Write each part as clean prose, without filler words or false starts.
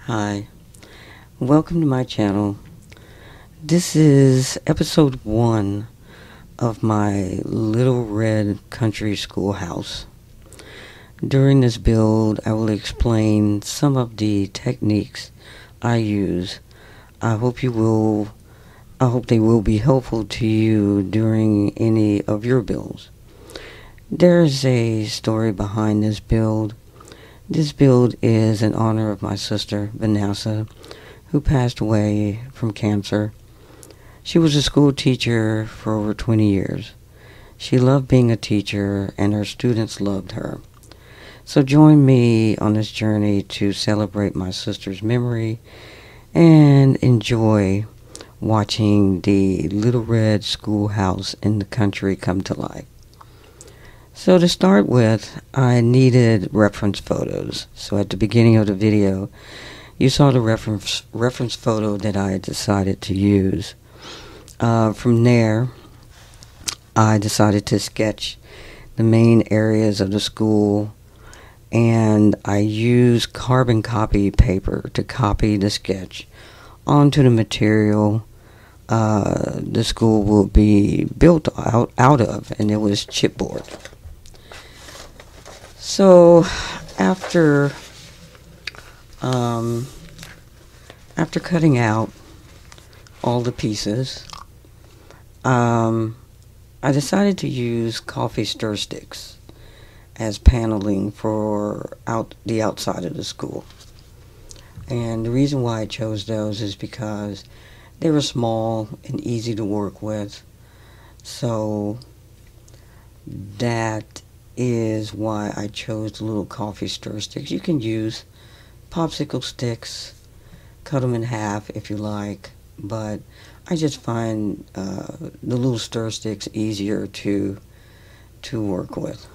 Hi, welcome to my channel. This is episode 1 of my Little Red Country Schoolhouse. During this build, I will explain some of the techniques I use. I hope they will be helpful to you during any of your builds. There's a story behind this build. This build is in honor of my sister, Vanessa, who passed away from cancer. She was a school teacher for over 20 years. She loved being a teacher, and her students loved her. So join me on this journey to celebrate my sister's memory and enjoy watching the Little Red Schoolhouse in the country come to life. So to start with, I needed reference photos. So at the beginning of the video, you saw the reference photo that I decided to use. From there, I decided to sketch the main areas of the school, and I used carbon copy paper to copy the sketch onto the material the school will be built out of, and it was chipboard. So after cutting out all the pieces, I decided to use coffee stir sticks as paneling for the outside of the school. And the reason why I chose those is because they were small and easy to work with. So that is why I chose the little coffee stir sticks. You can use popsicle sticks, cut them in half if you like, but I just find the little stir sticks easier to work with.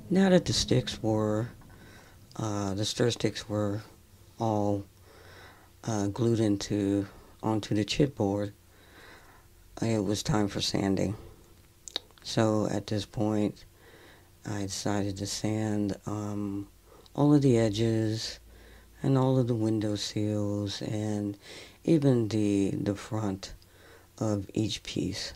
Now that the stir sticks were all glued onto the chipboard, it was time for sanding. So at this point, I decided to sand all of the edges and all of the window sills and even the front of each piece.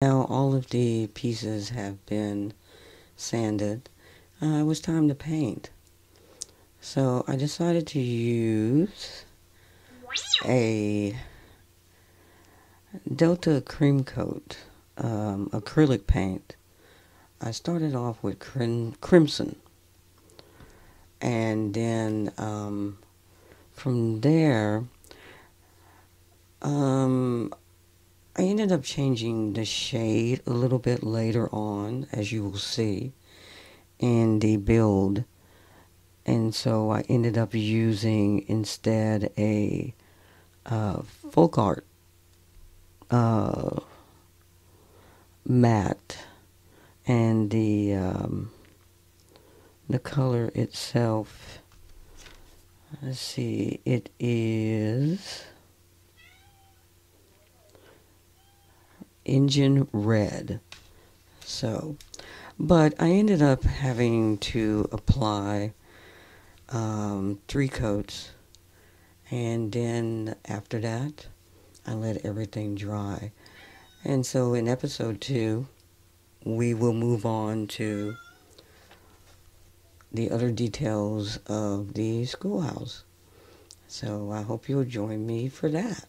Now all of the pieces have been sanded. It was time to paint. So I decided to use a Delta Cream Coat acrylic paint. I started off with crimson, and then from there, I ended up changing the shade a little bit later on, as you will see in the build. And so I ended up using instead a folk art matte, and the color itself, let's see, it is Engine Red. So, but I ended up having to apply 3 coats, and then after that I let everything dry. And so in episode 2 we will move on to the other details of the schoolhouse. So I hope you'll join me for that.